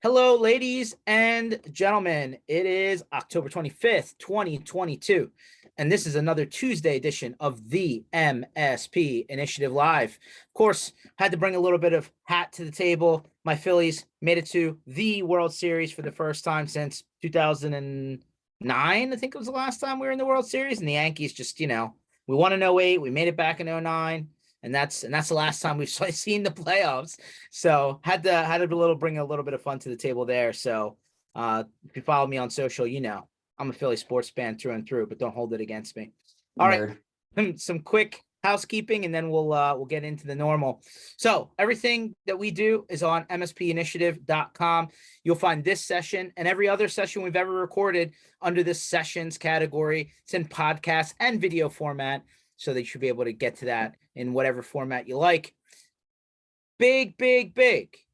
Hello, ladies and gentlemen. It is October 25th, 2022, and this is another Tuesday edition of the MSP Initiative Live. Of course, had to bring a little bit of hat to the table. My Phillies made it to the World Series for the first time since 2009. I think it was the last time we were in the World Series, and the Yankees just, we won in 08, we made it back in 09. And that's the last time we've seen the playoffs. So had to bring a little bit of fun to the table there. So if you follow me on social, I'm a Philly sports fan through and through, but don't hold it against me. All right, some quick housekeeping, and then we'll get into the normal. So everything that we do is on mspinitiative.com. You'll find this session and every other session we've ever recorded under this sessions category. It's in podcast and video format, so that you should be able to get to that in whatever format you like. Big MSP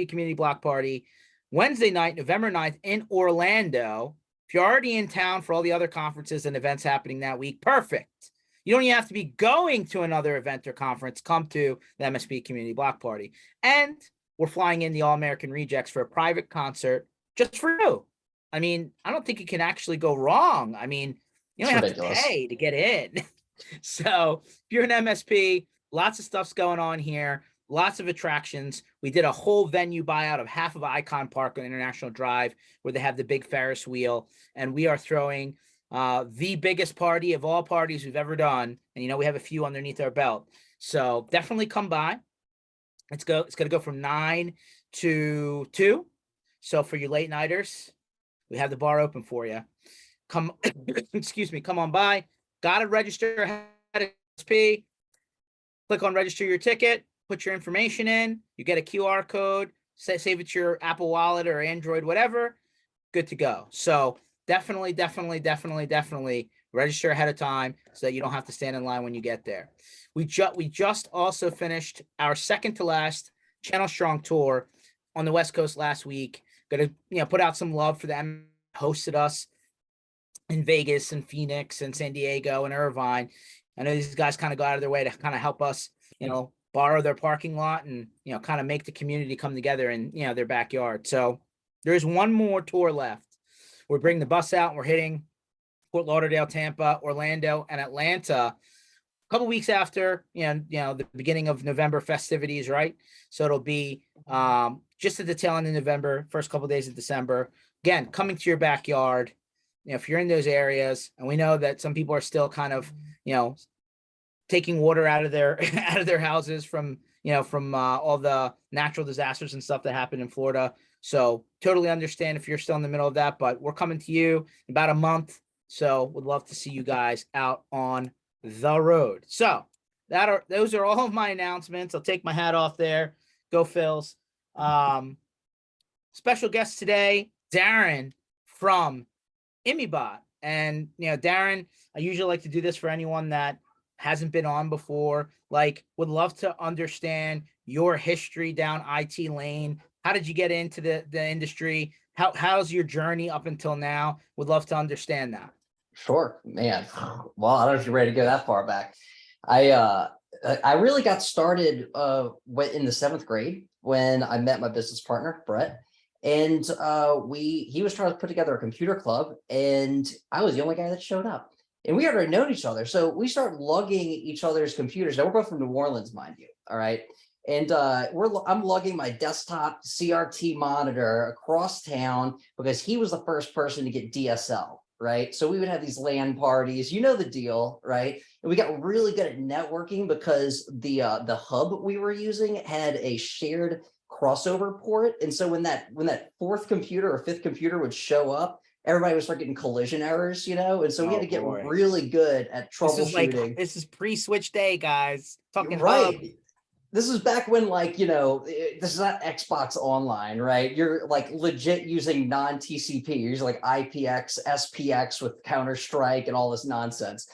Community Block Party, Wednesday night, November 9th in Orlando. If you're already in town for all the other conferences and events happening that week, perfect. You don't even have to be going to another event or conference. Come to the MSP Community Block Party. And we're flying in the All-American Rejects for a private concert just for you. I mean, I don't think you can actually go wrong. I mean, you don't have to pay to get in. So if you're an MSP, lots of stuff's going on here, lots of attractions. We did a whole venue buyout of half of Icon Park on International Drive, where they have the big Ferris wheel. And we are throwing the biggest party of all parties we've ever done. And, we have a few underneath our belt. So definitely come by. It's going to go from 9 to 2. So for you late nighters, we have the bar open for you. Come on by. Got to register at MSP. Click on register your ticket, put your information in. You get a QR code, save it to your Apple Wallet or Android, whatever. Good to go. So definitely register ahead of time so that you don't have to stand in line when you get there. We just also finished our second to last Channel Strong tour on the West Coast last week. Going to put out some love for them. Hosted us in Vegas and Phoenix and San Diego and Irvine. I know these guys kind of go out of their way to kind of help us, borrow their parking lot and, kind of make the community come together in, their backyard. So there's one more tour left. We're bringing the bus out and we're hitting Fort Lauderdale, Tampa, Orlando, and Atlanta a couple weeks after, the beginning of November festivities, right? So it'll be just at the tail end of November, first couple of days of December. Again, coming to your backyard. If you're in those areas, and we know that some people are still kind of, taking water out of their houses from all the natural disasters and stuff that happened in Florida. So totally understand if you're still in the middle of that, but we're coming to you in about a month. So would love to see you guys out on the road. So those are all of my announcements. I'll take my hat off there. Go Phils. Special guest today, Darren from Immybot. And Darren, I usually like to do this for anyone that hasn't been on before. Would love to understand your history down IT lane. How did you get into the industry? How's your journey up until now? Would love to understand that. Sure, man. Well, I don't know if you're ready to go that far back. I really got started in the 7th grade when I met my business partner, Bret. And he was trying to put together a computer club, and I was the only guy that showed up. And we had already known each other, so we started lugging each other's computers. Now we're both from New Orleans, mind you. All right, and I'm lugging my desktop CRT monitor across town because he was the first person to get DSL. Right, so we would have these LAN parties. You know the deal, right? And we got really good at networking because the hub we were using had a shared crossover port, and so when that 4th computer or 5th computer would show up, everybody would start getting collision errors, and so we had to get really good at troubleshooting. This is pre-switch day, guys. Talking right. hub. This is back when, this is not Xbox Online, right? You're legit using non-TCP. You're using IPX, SPX with Counter-Strike and all this nonsense.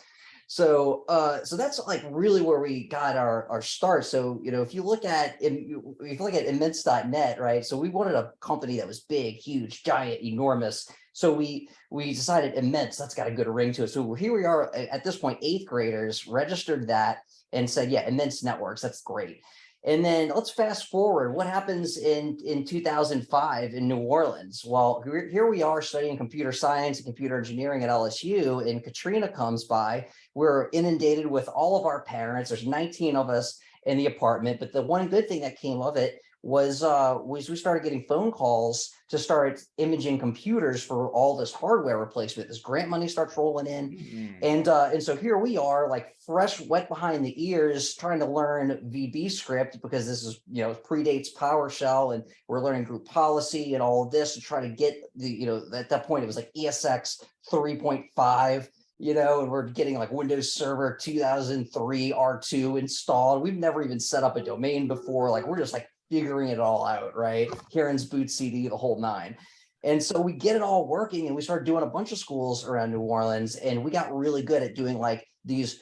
So that's really where we got our start. So, if you look at immense.net, right? So we wanted a company that was big, huge, giant, enormous. So we decided immense, that's got a good ring to it. So here we are at this point, 8th graders registered that and said, yeah, immense networks, that's great. And then let's fast forward. What happens in 2005 in New Orleans? Well, here we are studying computer science and computer engineering at LSU, and Katrina comes by. We're inundated with all of our parents. There's 19 of us in the apartment. But the one good thing that came of it was we started getting phone calls to start imaging computers for all this hardware replacement. This grant money starts rolling in. And so here we are, like fresh, wet behind the ears, trying to learn VB script, because this is, predates PowerShell, and we're learning group policy and all of this to try to get the, at that point it was like ESX 3.5, and we're getting like Windows Server 2003 R2 installed. We've never even set up a domain before. Like, we're just like figuring it all out, right? Kieran's boot CD, the whole nine. And so we get it all working, and we started doing a bunch of schools around New Orleans, and we got really good at doing like these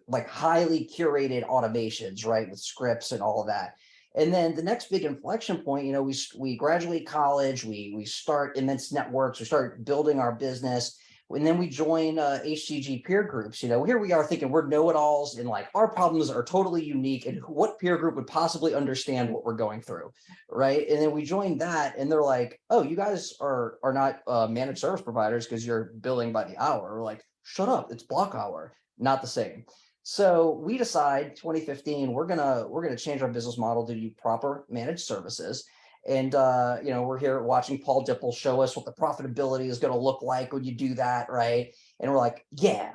like highly curated automations, right, with scripts and all of that. And then the next big inflection point, we graduate college, we start immense networks, we start building our business. And then we join HCG peer groups. Here we are thinking we're know-it-alls, and like our problems are totally unique, and what peer group would possibly understand what we're going through, right? And then we join that, and they're like, oh, you guys are not managed service providers because you're billing by the hour. We're like, shut up, it's block hour, not the same. So we decide 2015 we're gonna change our business model to do proper managed services. And we're here watching Paul Dipple show us what the profitability is going to look like when you do that, right? And we're like, yeah,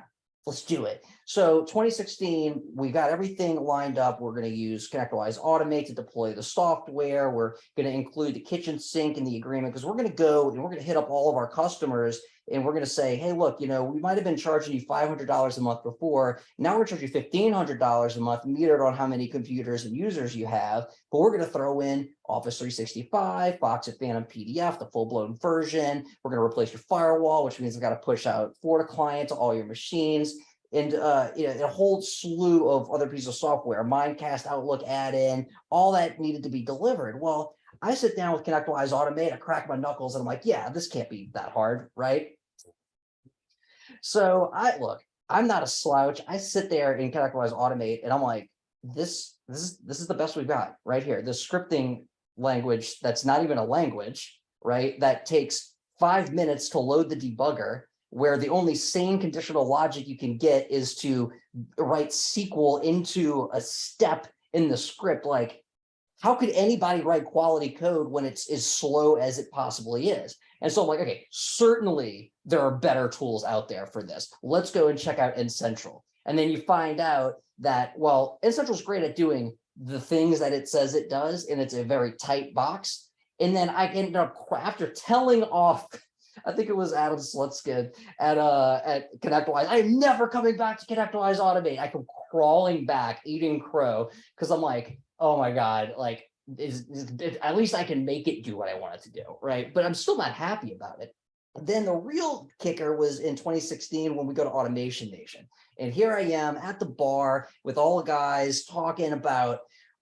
let's do it. So 2016, we got everything lined up. We're going to use ConnectWise Automate to deploy the software. We're going to include the kitchen sink in the agreement, because we're going to go and we're going to hit up all of our customers, and we're going to say, hey, look, we might have been charging you $500 a month before. Now we're charging you $1,500 a month, metered on how many computers and users you have. But we're going to throw in Office 365, Foxit Phantom PDF, the full-blown version. We're going to replace your firewall, which means we've got to push out Florida client to all your machines. And a whole slew of other pieces of software, Mimecast, Outlook add-in, all that needed to be delivered. Well, I sit down with ConnectWise Automate, I crack my knuckles, and I'm like, yeah, this can't be that hard, right? So I'm not a slouch. I sit there in ConnectWise Automate, and I'm like, this is the best we've got right here. The scripting language that's not even a language, right? That takes 5 minutes to load the debugger, where the only sane conditional logic you can get is to write SQL into a step in the script. Like, how could anybody write quality code when it's as slow as it possibly is? And so I'm like, okay, certainly there are better tools out there for this. Let's go and check out N-Central. And then you find out that, well, N-Central is great at doing the things that it says it does, and it's a very tight box. And then I ended up, after telling off, I think it was Adam Slutskin at ConnectWise, I am never coming back to ConnectWise Automate. I come crawling back, eating crow, because I'm like, oh my God, like, at least I can make it do what I want it to do, right? But I'm still not happy about it. Then the real kicker was in 2016 when we go to Automation Nation. And here I am at the bar with all the guys talking about,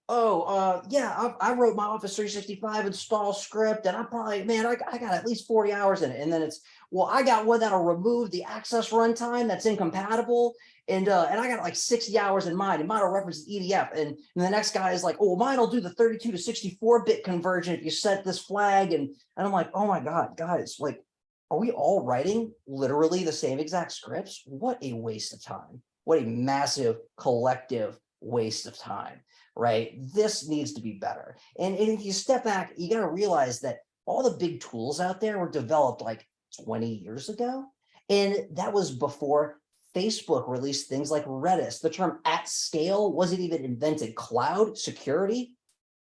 yeah, I wrote my Office 365 install script, and I probably, man, I got at least 40 hours in it. And then it's, well, I got one that'll remove the access runtime that's incompatible. And I got like 60 hours in mine, and mine will reference EDF. And the next guy is like, oh, mine will do the 32 to 64-bit conversion if you set this flag. And I'm like, oh my God, guys, like, are we all writing literally the same exact scripts? What a waste of time. What a massive collective waste of time, right? This needs to be better. And if you step back, you got to realize that all the big tools out there were developed like 20 years ago. And that was before Facebook released things like Redis. The term at scale wasn't even invented. Cloud security.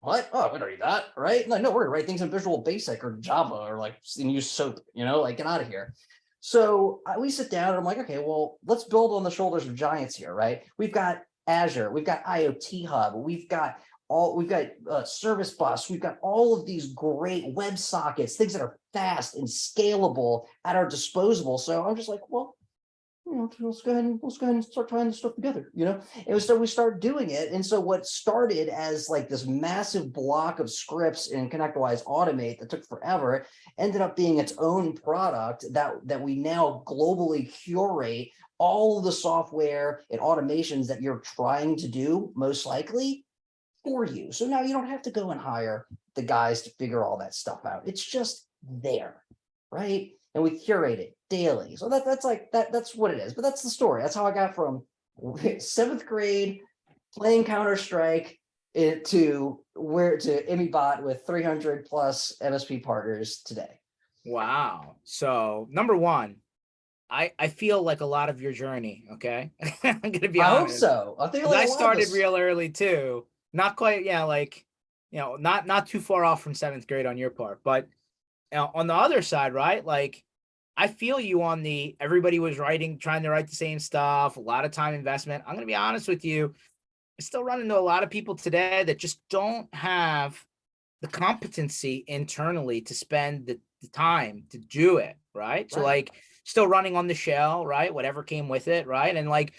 What? Oh, we don't need that, right? No, we're gonna write things in Visual Basic or Java or like and use SOAP, like get out of here. So we sit down and I'm like, okay, well, let's build on the shoulders of giants here, right? We've got Azure, we've got IoT Hub, we've got Service Bus, we've got all of these great web sockets, things that are fast and scalable at our disposal. So I'm just like, well, let's go ahead and start trying this stuff together, And so we start doing it. And so what started as like this massive block of scripts in ConnectWise Automate that took forever ended up being its own product that we now globally curate all of the software and automations that you're trying to do, most likely. for you. So now you don't have to go and hire the guys to figure all that stuff out. It's just there, right? And we curate it daily. So that's like that's what it is. But that's the story. That's how I got from 7th grade playing Counter-Strike to Immybot with 300 plus MSP partners today. Wow. So number one, I feel like a lot of your journey. Okay. I'm going to be I hope honest. so. I think 'Cause like I a lot of started this. real early too. Not quite. Yeah. Like, not too far off from 7th grade on your part, but on the other side, right? Like, I feel you on everybody was trying to write the same stuff, a lot of time investment. I'm going to be honest with you. I still run into a lot of people today that just don't have the competency internally to spend the time to do it, right? So Right. like still running on the shell, right? Whatever came with it, right? And like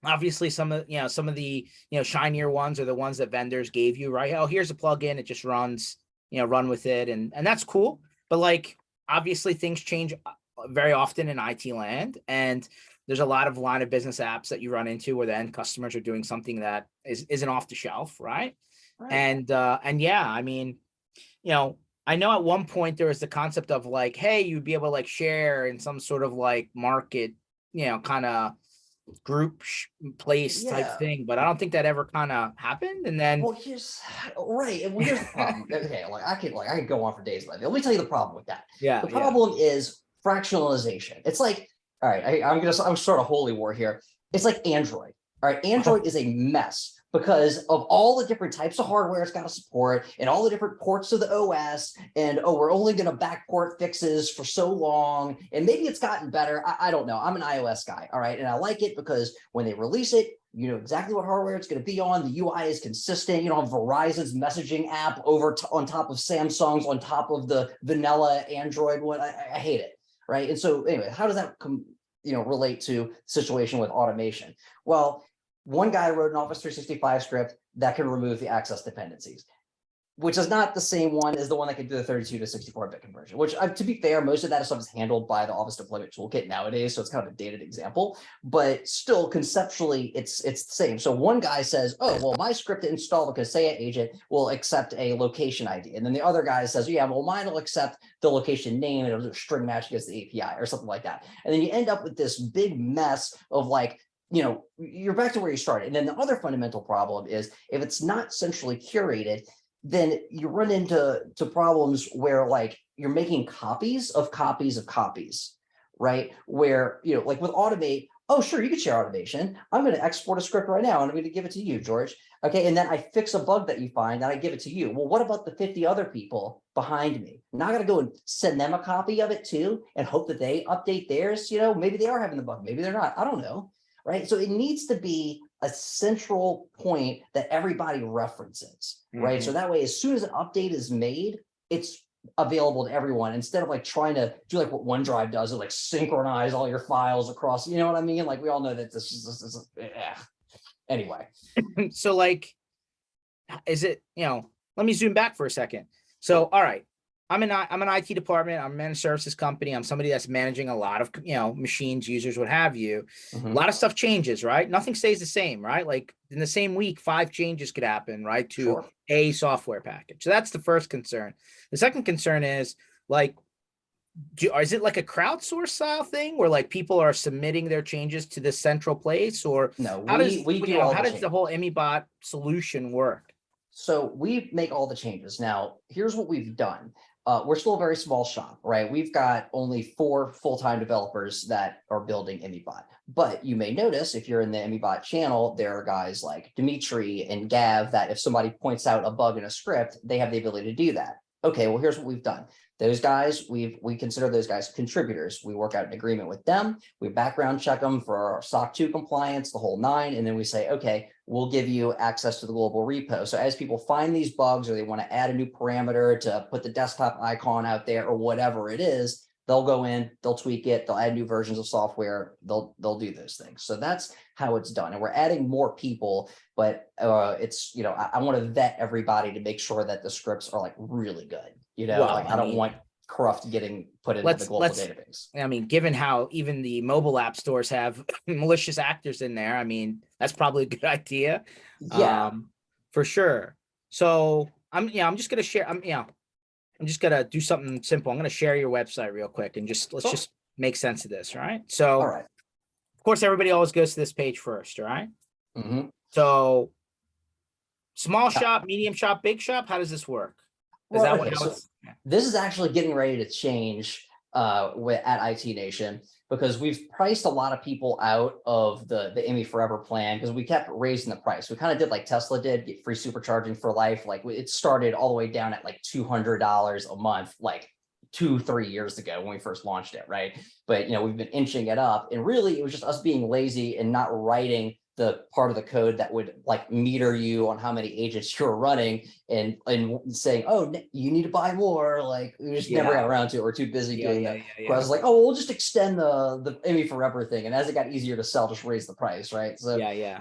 obviously some of the shinier ones are the ones that vendors gave you, right? Oh, here's a plugin, it just runs, run with it, and that's cool. But like obviously things change very often in IT land, and there's a lot of line of business apps that you run into where the end customers are doing something that isn't off the shelf, right? Right. And yeah, I mean, I know at one point there was the concept of like, hey, you'd be able to like share in some sort of like market, kind of group place type Yeah. thing, but I don't think that ever kind of happened. And then Well, here's right. And well, here's the problem. Okay, I could go on for days about it. Let me tell you the problem with that. yeah, The yeah. problem is fractionalization. It's like, all right, I'm sort of holy war here. It's like Android. All right, Android is a mess because of all the different types of hardware it's got to support and all the different ports of the OS. And oh, we're only going to backport fixes for so long. And maybe it's gotten better. I don't know. I'm an iOS guy. All right. And I like it because when they release it, you know exactly what hardware it's going to be on. The UI is consistent. You don't have Verizon's messaging app on top of Samsung's, on top of the vanilla Android one. I hate it. Right. And so anyway, how does that relate to situation with automation? Well, one guy wrote an Office 365 script that can remove the access dependencies, which is not the same one as the one that can do the 32 to 64-bit conversion, which to be fair, most of that stuff is handled by the Office Deployment Toolkit nowadays. So it's kind of a dated example, but still conceptually, it's the same. So one guy says, oh, well, my script to install the Kaseya agent will accept a location ID. And then the other guy says, yeah, well, mine will accept the location name and it'll do a string match against the API or something like that. And then you end up with this big mess of like, you're back to where you started. And then the other fundamental problem is if it's not centrally curated, then you run into problems where like you're making copies of copies of copies, right? Where, like with Automate, oh, sure, you can share automation. I'm going to export a script right now and I'm going to give it to you, George. Okay. And then I fix a bug that you find and I give it to you. Well, what about the 50 other people behind me? Now I got to go and send them a copy of it too and hope that they update theirs. Maybe they are having the bug. Maybe they're not. I don't know. Right. So it needs to be a central point that everybody references, right? So that way, as soon as an update is made, it's available to everyone instead of like trying to do like what OneDrive does, is like synchronize all your files across, you know what I mean? Like we all know that this is anyway. So like, is it, let me zoom back for a second. So, all right, I'm an IT department. I'm a managed services company. I'm somebody that's managing a lot of, machines, users, what have you. A lot of stuff changes, right? Nothing stays the same, right? Like in the same week, 5 changes could happen, right? To a software package. So that's the first concern. The second concern is like, is it like a crowdsource style thing where like people are submitting their changes to the central place, or no, how does the whole Immybot solution work? So we make all the changes. Now, here's what we've done. We're still a very small shop, right? We've got only 4 full-time developers that are building Immybot. But you may notice if you're in the Immybot channel, there are guys like Dimitri and Gav that if somebody points out a bug in a script, they have the ability to do that. Okay, well, here's what we've done. Those guys, we consider those guys contributors. We work out an agreement with them. We background check them for our SOC 2 compliance, the whole 9. And then we say, okay, we'll give you access to the global repo. So as people find these bugs or they want to add a new parameter to put the desktop icon out there or whatever it is, they'll go in, they'll tweak it, they'll add new versions of software, they'll do those things. So that's how it's done. And we're adding more people, but it's, I want to vet everybody to make sure that the scripts are like really good. Well, I don't want cruft getting put into the global database. I mean, given how even the mobile app stores have malicious actors in there, I mean, that's probably a good idea. Yeah. For sure. So I'm just gonna share. I'm just gonna do something simple. I'm gonna share your website real quick and let's Cool. just make sense of this. All right. So All right. of course everybody always goes to this page first. All right. Mm-hmm. So small shop, medium shop, big shop. How does this work? Is Well, that okay, how so it's? Yeah. this is actually getting ready to change at IT Nation, because we've priced a lot of people out of the Emmy Forever plan because we kept raising the price. We kind of did like Tesla did, get free supercharging for life. Like it started all the way down at like $200 a month, like 2-3 years ago when we first launched it, right? But we've been inching it up, and really it was just us being lazy and not writing the part of the code that would like meter you on how many agents you're running, and saying, oh, you need to buy more. Like we just never got around to it. We're too busy doing that. I was like, oh, we'll just extend the Emmy Forever thing. And as it got easier to sell, just raise the price, right? So Yeah.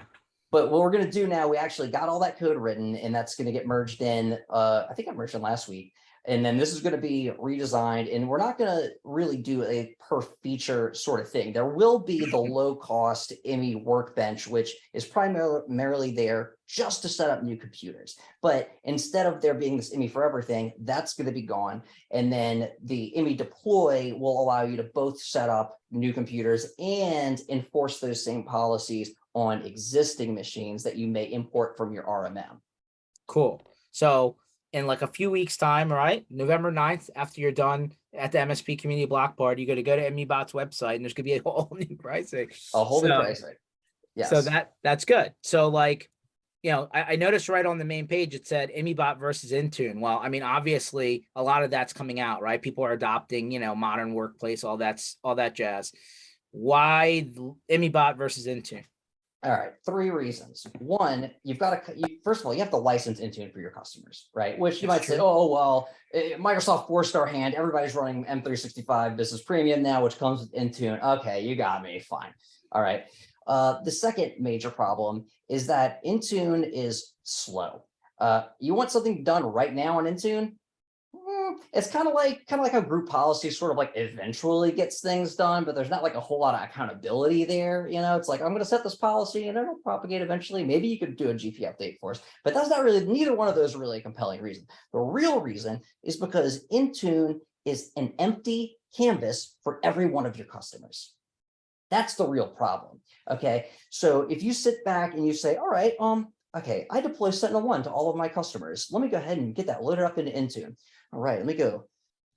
but what we're going to do now, we actually got all that code written, and that's going to get merged in. I think I merged in last week. And then this is going to be redesigned, and we're not going to really do a per feature sort of thing. There will be the low cost Emmy workbench, which is primarily there just to set up new computers. But instead of there being this Emmy Forever thing, that's going to be gone. And then the Emmy deploy will allow you to both set up new computers and enforce those same policies on existing machines that you may import from your RMM. Cool. So in like a few weeks time, right? November 9th, after you're done at the MSP Community Block Party, you're going to go to Immybot's website and there's going to be a whole new pricing. A whole new pricing. Yes. So that's good. So like, I noticed right on the main page, it said Immybot versus Intune. Well, I mean, obviously a lot of that's coming out, right? People are adopting, modern workplace, all that jazz. Why Immybot versus Intune? All right, 3 reasons. One, first of all, you have to license Intune for your customers, right? Which you might say, oh, well, Microsoft 4-star hand, everybody's running M365 Business Premium now, which comes with Intune. Okay, you got me, fine. All right. The second major problem is that Intune is slow. You want something done right now on Intune? It's kind of like how group policy sort of like eventually gets things done, but there's not like a whole lot of accountability there. It's like, I'm going to set this policy and it'll propagate eventually. Maybe you could do a GP update for us, but that's not really, neither one of those are really a compelling reason. The real reason is because Intune is an empty canvas for every one of your customers. That's the real problem. Okay. So if you sit back and you say, all right, okay, I deploy SentinelOne to all of my customers. Let me go ahead and get that loaded up into Intune. All right, let me go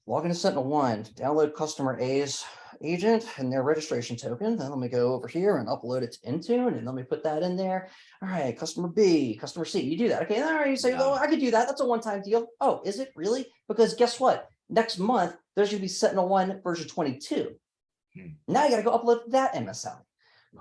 log into SentinelOne, download customer A's agent and their registration token. Then let me go over here and upload it to Intune, and let me put that in there. All right, customer B, customer C, you do that. Okay, all right, you say, oh, I could do that. That's a one-time deal. Oh, is it really? Because guess what? Next month, there's going to be SentinelOne version 22. Now you got to go upload that MSL.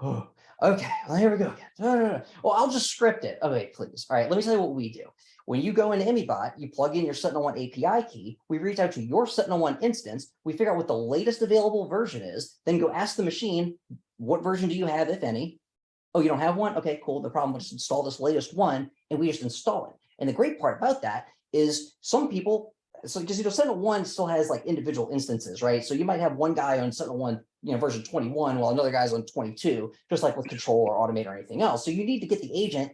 Oh, okay, well, here we go again. No. Well, I'll just script it. Okay, please. All right, let me tell you what we do. When you go into Immybot, you plug in your SentinelOne API key. We reach out to your SentinelOne instance. We figure out what the latest available version is. Then go ask the machine, what version do you have, if any? Oh, you don't have one? Okay, cool. The problem, we'll just install this latest one, and we just install it. And the great part about that is some people, so because SentinelOne still has like individual instances, right? So you might have one guy on SentinelOne, version 21, while another guy's on 22, just like with Control or Automate or anything else. So you need to get the agent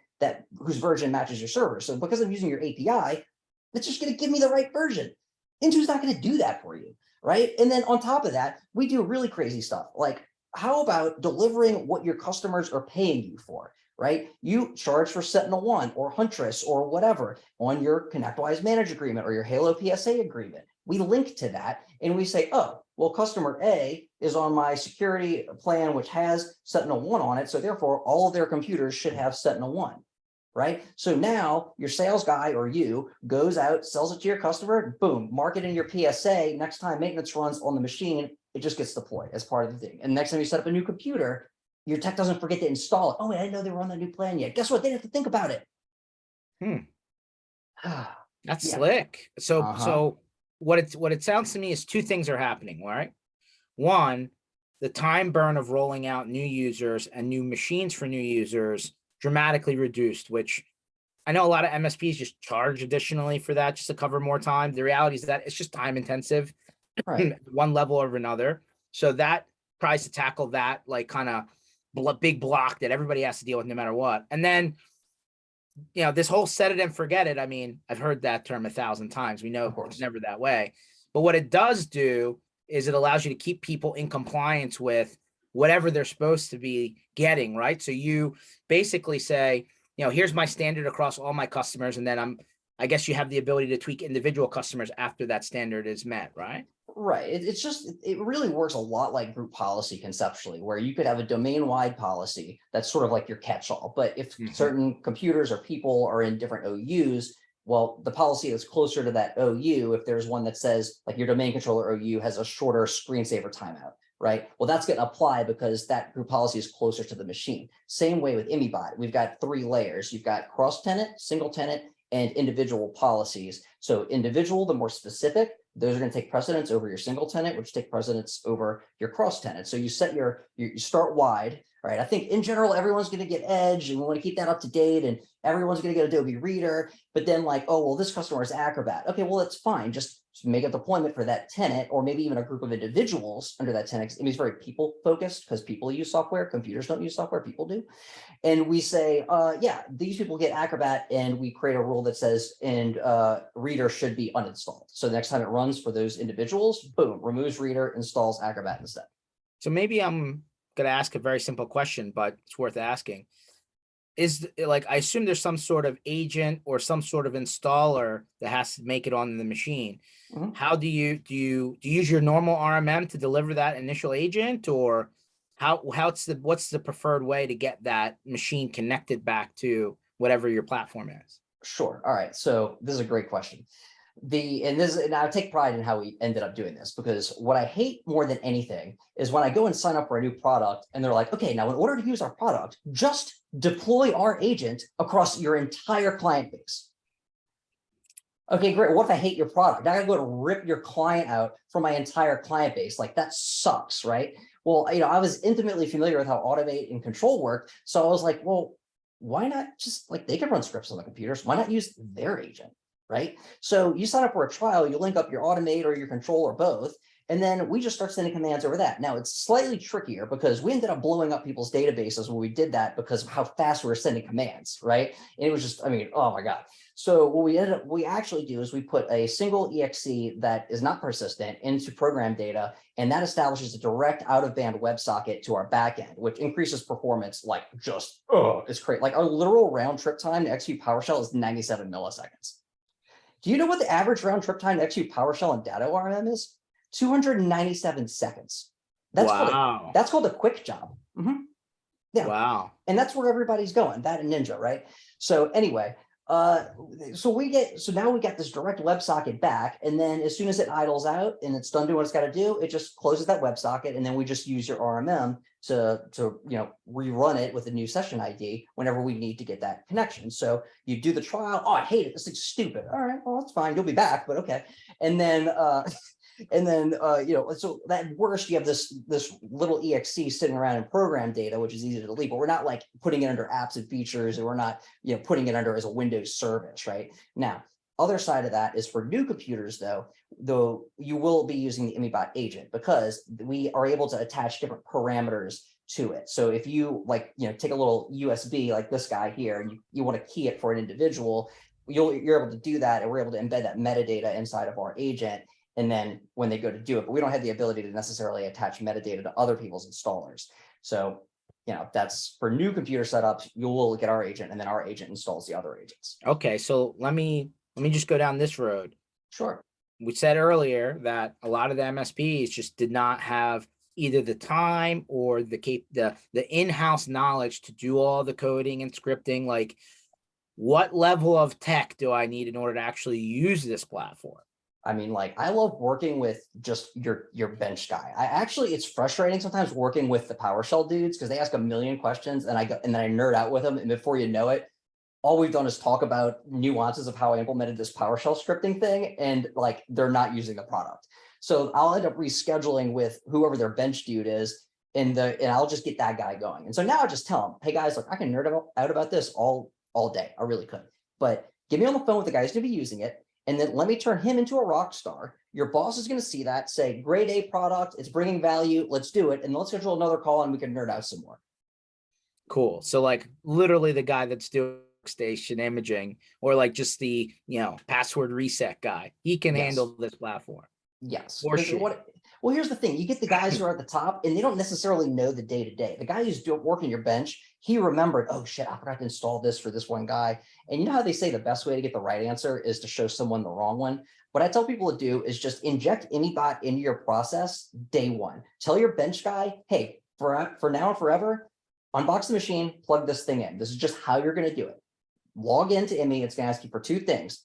whose version matches your server. So because I'm using your API, it's just going to give me the right version. Intune's not going to do that for you, right? And then on top of that, we do really crazy stuff. Like, how about delivering what your customers are paying you for? Right? You charge for SentinelOne or Huntress or whatever on your ConnectWise Manage agreement or your Halo PSA agreement. We link to that and we say, oh, well, customer A is on my security plan, which has SentinelOne on it. So therefore, all of their computers should have SentinelOne, right? So now your sales guy or you goes out, sells it to your customer, boom, mark it in your PSA. Next time maintenance runs on the machine, it just gets deployed as part of the thing. And next time you set up a new computer, your tech doesn't forget to install it. Oh, wait, I didn't know they were on that new plan yet. Guess what? They didn't have to think about it. That's slick. So what it sounds to me is 2 things are happening, right? One, the time burn of rolling out new users and new machines for new users dramatically reduced, which I know a lot of MSPs just charge additionally for that just to cover more time. The reality is that it's just time intensive, right? One level or another. So that tries to tackle that like kind of big block that everybody has to deal with no matter what. And then this whole set it and forget it. I mean, I've heard that term 1,000 times. We know Of course. it's never that way. But what it does do is it allows you to keep people in compliance with whatever they're supposed to be getting, right? So you basically say, here's my standard across all my customers, and then I guess you have the ability to tweak individual customers after that standard is met, right? Right. It really works a lot like group policy conceptually, where you could have a domain-wide policy that's sort of like your catch-all. But if certain computers or people are in different OUs, well, the policy is closer to that OU. If there's one that says like your domain controller OU has a shorter screensaver timeout, right? Well, that's going to apply because that group policy is closer to the machine. Same way with Immybot. We've got 3 layers. You've got cross-tenant, single-tenant, and individual policies. So individual, the more specific, those are going to take precedence over your single tenant, which take precedence over your cross tenant. So you set you start wide, right? I think in general, everyone's going to get Edge, and we want to keep that up to date, and everyone's going to get Adobe Reader. But then like, oh, well, this customer is Acrobat. Okay, well, that's fine. Just make a deployment for that tenant, or maybe even a group of individuals under that tenant. It's very people focused because people use software. Computers don't use software, people do. And we say, yeah, these people get Acrobat, and we create a rule that says, and Reader should be uninstalled. So the next time it runs for those individuals, boom, removes Reader, installs Acrobat instead. So maybe I'm going to ask a very simple question, but it's worth asking. Is like, I assume there's some sort of agent or some sort of installer that has to make it on the machine. How do you use your normal RMM to deliver that initial agent, or what's the preferred way to get that machine connected back to whatever your platform is? Sure. All right. So this is a great question. And I take pride in how we ended up doing this, because what I hate more than anything is when I go and sign up for a new product and they're like, okay, now in order to use our product, just deploy our agent across your entire client base. Okay, great. What if I hate your product? Now I gotta go to rip your client out from my entire client base. Like, that sucks, right? Well, I was intimately familiar with how automate and control work. So I was like, well, why not just like, they can run scripts on the computers. Why not use their agent? Right? So you sign up for a trial, you link up your automate or your control or both, and then we just start sending commands over that. Now it's slightly trickier because we ended up blowing up people's databases when we did that because of how fast we were sending commands, right? And it was just, I mean, oh my God. So what we actually do is we put a single exe that is not persistent into program data, and that establishes a direct out-of-band WebSocket to our backend, which increases performance like just, it's great. Like our literal round trip time to execute PowerShell is 97 milliseconds. Do you know what the average round trip time to execute PowerShell and Data RMM is? 297 seconds. That's called a quick job. Yeah. Wow. And that's where everybody's going, that and Ninja, right? So anyway, so now we got this direct WebSocket back, and then as soon as it idles out and it's done doing what it's got to do, it just closes that WebSocket, and then we just use your RMM to rerun it with a new session ID whenever we need to get that connection. So you do the trial. Oh, I hate it. This thing's stupid. All right, well, that's fine. You'll be back, but okay. And then so at worst, you have this little exe sitting around in program data, which is easy to delete, but we're not like putting it under apps and features, and we're not putting it under as a Windows service, right? Now, other side of that is for new computers, though you will be using the Immybot agent, because we are able to attach different parameters to it. So if you take a little USB like this guy here, and you want to key it for an individual, you're able to do that, and we're able to embed that metadata inside of our agent. And then when they go to do it, but we don't have the ability to necessarily attach metadata to other people's installers. So, that's for new computer setups, you will get our agent, and then our agent installs the other agents. Okay, so let me just go down this road. Sure. We said earlier that a lot of the MSPs just did not have either the time or the in-house knowledge to do all the coding and scripting. Like, what level of tech do I need in order to actually use this platform? I mean, I love working with just your bench guy. It's frustrating sometimes working with the PowerShell dudes because they ask a million questions, and then I nerd out with them, and before you know it, all we've done is talk about nuances of how I implemented this PowerShell scripting thing, and they're not using the product. So I'll end up rescheduling with whoever their bench dude is, and I'll just get that guy going. And so now I just tell them, hey guys, I can nerd out about this all day. I really could, but get me on the phone with the guy who's going to be using it. And then let me turn him into a rock star. Your boss is going to see that, say, grade A product, it's bringing value, let's do it. And let's schedule another call and we can nerd out some more. Cool. So literally the guy that's doing workstation imaging or like just the, password reset guy. He can Yes. handle this platform. Yes. Or she. Well, here's the thing. You get the guys who are at the top and they don't necessarily know the day to day. The guy who's working your bench, he remembered, oh shit, I forgot to install this for this one guy. And you know how they say the best way to get the right answer is to show someone the wrong one? What I tell people to do is just inject Immybot into your process day one. Tell your bench guy, hey, for now and forever, unbox the machine, plug this thing in. This is just how you're going to do it. Log into Immy. It's going to ask you for two things,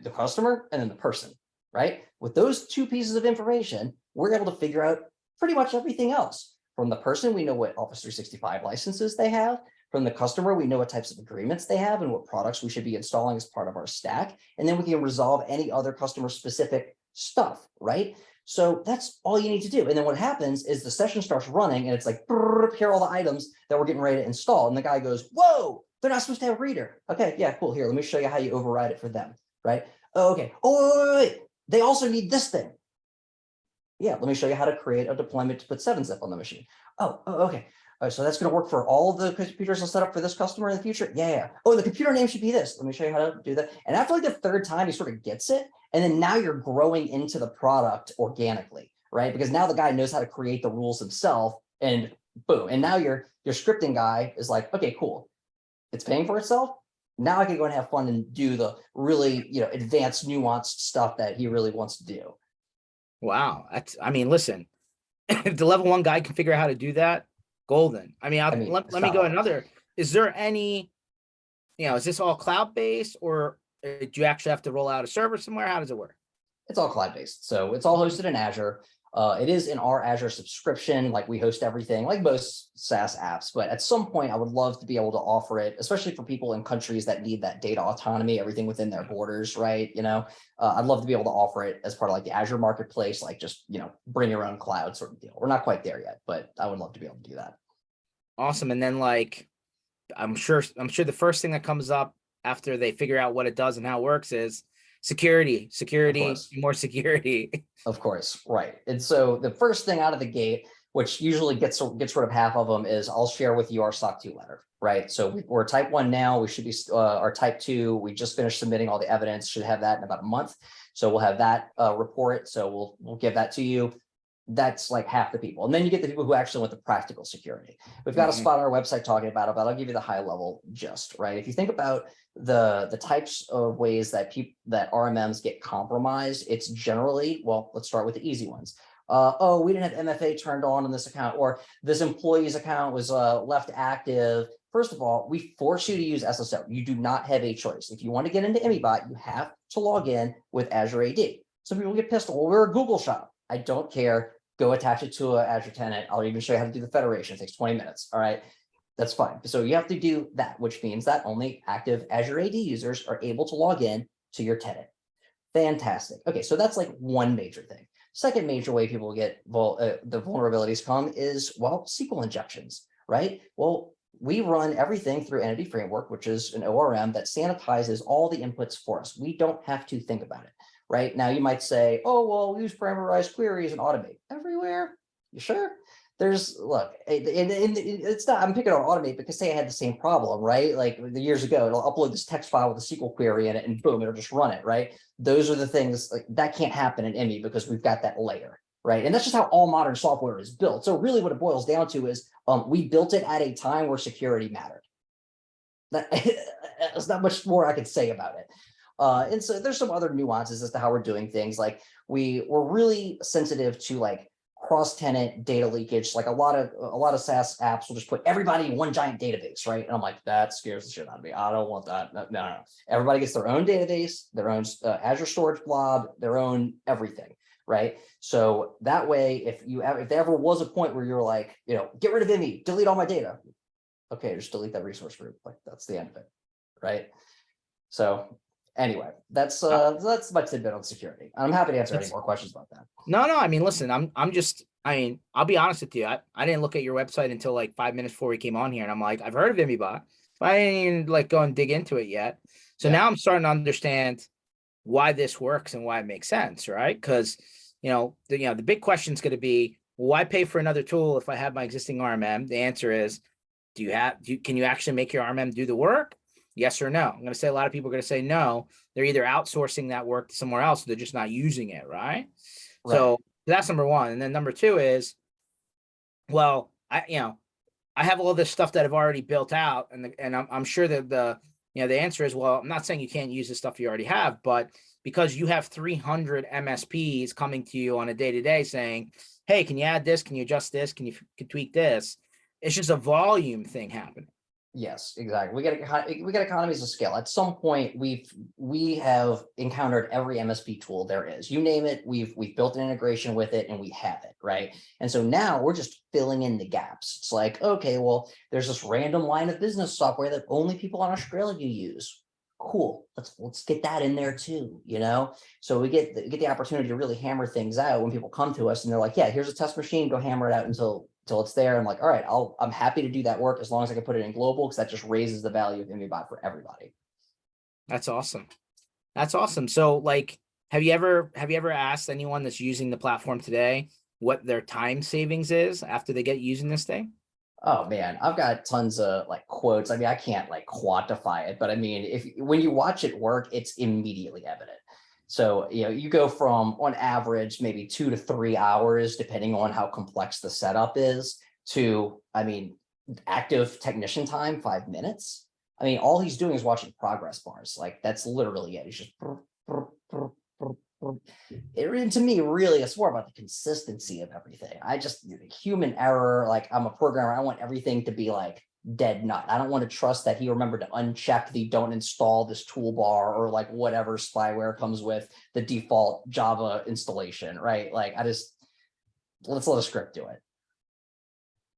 the customer and then the person, right? With those two pieces of information, we're able to figure out pretty much everything else. From the person, we know what Office 365 licenses they have. From the customer, we know what types of agreements they have and what products we should be installing as part of our stack. And then we can resolve any other customer specific stuff, right? So that's all you need to do. And then what happens is the session starts running and it's like, here are all the items that we're getting ready to install. And the guy goes, whoa, they're not supposed to have a reader. Okay, yeah, cool. Here, let me show you how you override it for them, right? Oh, okay. Oh, wait. They also need this thing. Yeah, let me show you how to create a deployment to put 7-zip on the machine. Oh, okay. All right, so that's going to work for all the computers I'll set up for this customer in the future. Yeah. Oh, the computer name should be this. Let me show you how to do that. And after like the third time, he sort of gets it. And then now you're growing into the product organically, right? Because now the guy knows how to create the rules himself and boom. And now your scripting guy is like, okay, cool. It's paying for itself. Now I can go and have fun and do the really, advanced, nuanced stuff that he really wants to do. Wow. Listen, if the level 1 guy can figure out how to do that, golden. Let me go another. Is there any, is this all cloud-based or do you actually have to roll out a server somewhere? How does it work? It's all cloud-based. So it's all hosted in Azure. It is in our Azure subscription, like we host everything, like most SaaS apps. But at some point, I would love to be able to offer it, especially for people in countries that need that data autonomy, everything within their borders, right? I'd love to be able to offer it as part of like the Azure marketplace, like just, bring your own cloud sort of deal. We're not quite there yet, but I would love to be able to do that. Awesome. And then I'm sure the first thing that comes up after they figure out what it does and how it works is security, more security. Of course, right. And so the first thing out of the gate, which usually gets rid of half of them, is I'll share with you our SOC 2 letter, right? So we're type 1 now. We should be our type 2. We just finished submitting all the evidence. Should have that in about a month. So we'll have that report. So we'll give that to you. That's like half the people. And then you get the people who actually want the practical security. We've got a spot on our website talking about it, but I'll give you the high level gist, right? If you think about the types of ways that RMMs get compromised, it's generally, well, let's start with the easy ones. Oh, we didn't have MFA turned on this account, or this employee's account was left active. First of all, we force you to use SSO. You do not have a choice. If you want to get into Immybot, you have to log in with Azure AD. Some people get pissed. Well, we're a Google shop. I don't care. Go attach it to an Azure tenant. I'll even show you how to do the federation. It takes 20 minutes. All right. That's fine. So you have to do that, which means that only active Azure AD users are able to log in to your tenant. Fantastic. Okay. So that's like one major thing. Second major way people get the vulnerabilities come is, well, SQL injections, right? Well, we run everything through Entity Framework, which is an ORM that sanitizes all the inputs for us. We don't have to think about it. Right now, you might say, oh, well, we use parameterized queries and automate everywhere. You sure? Look, it's not, I'm picking on automate because say I had the same problem, right? Like years ago, it'll upload this text file with a SQL query in it and boom, it'll just run it, right? Those are the things like that can't happen in Immy because we've got that layer, right? And that's just how all modern software is built. So really what it boils down to is we built it at a time where security mattered. There's not much more I could say about it. And so there's some other nuances as to how we're doing things. Like we're really sensitive to like cross-tenant data leakage. Like a lot of SaaS apps will just put everybody in one giant database, right? And I'm like, that scares the shit out of me. I don't want that. No. Everybody gets their own database, their own Azure storage blob, their own everything, right? So that way, if there ever was a point where you're like, get rid of Immy, delete all my data. Okay, just delete that resource group. Like that's the end of it, right? So anyway, that's my tidbit on security. I'm happy to answer any more questions about that. No. Listen, I'll be honest with you. I didn't look at your website until like 5 minutes before we came on here. And I'm like, I've heard of Immybot, but I didn't even like go and dig into it yet. So now I'm starting to understand why this works and why it makes sense, right? Because, the big question is going to be, why pay for another tool if I have my existing RMM? The answer is, can you actually make your RMM do the work? Yes or no? I'm going to say a lot of people are going to say no. They're either outsourcing that work to somewhere else, or they're just not using it, right? Right. So that's number one. And then number two is, well, I have all this stuff that I've already built out, and I'm sure that the answer is, well, I'm not saying you can't use the stuff you already have, but because you have 300 MSPs coming to you on a day to day saying, hey, can you add this? Can you adjust this? Can you tweak this? It's just a volume thing happening. Yes, exactly. We get economies of scale. At some point, we have encountered every MSP tool there is. You name it, we've built an integration with it and we have it, right? And so now we're just filling in the gaps. It's like, okay, well, there's this random line of business software that only people in Australia use. Cool. Let's get that in there too, you know? So we get the opportunity to really hammer things out when people come to us and they're like, yeah, here's a test machine, go hammer it out until it's there. I'm like, all right, I'm happy to do that work as long as I can put it in global, because that just raises the value of Immybot for everybody. That's awesome. That's awesome. So like, have you ever asked anyone that's using the platform today what their time savings is after they get using this thing? Oh man, I've got tons of like quotes. I mean, I can't like quantify it, but I mean, if when you watch it work, it's immediately evident. So, you go from on average, maybe 2 to 3 hours, depending on how complex the setup is, to, I mean, active technician time, 5 minutes. I mean, all he's doing is watching progress bars. Like that's literally it. He's just it, to me, really, it's more about the consistency of everything. I just human error. Like I'm a programmer, I want everything to be like dead nut. I don't want to trust that he remembered to uncheck the don't install this toolbar or like whatever spyware comes with the default Java installation, right? Like let's let a script do it.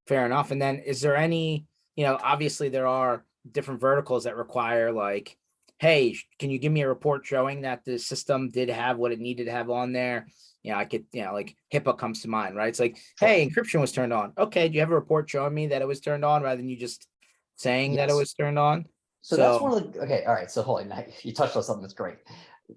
Fair enough. And then is there any, obviously there are different verticals that require like, hey, can you give me a report showing that the system did have what it needed to have on there? I could, like HIPAA comes to mind, right? It's like, Sure. hey, encryption was turned on. Okay, do you have a report showing me that it was turned on rather than you just saying that it Yes. was turned on? So that's So one of the, okay, all right. So holy night, you touched on something that's great.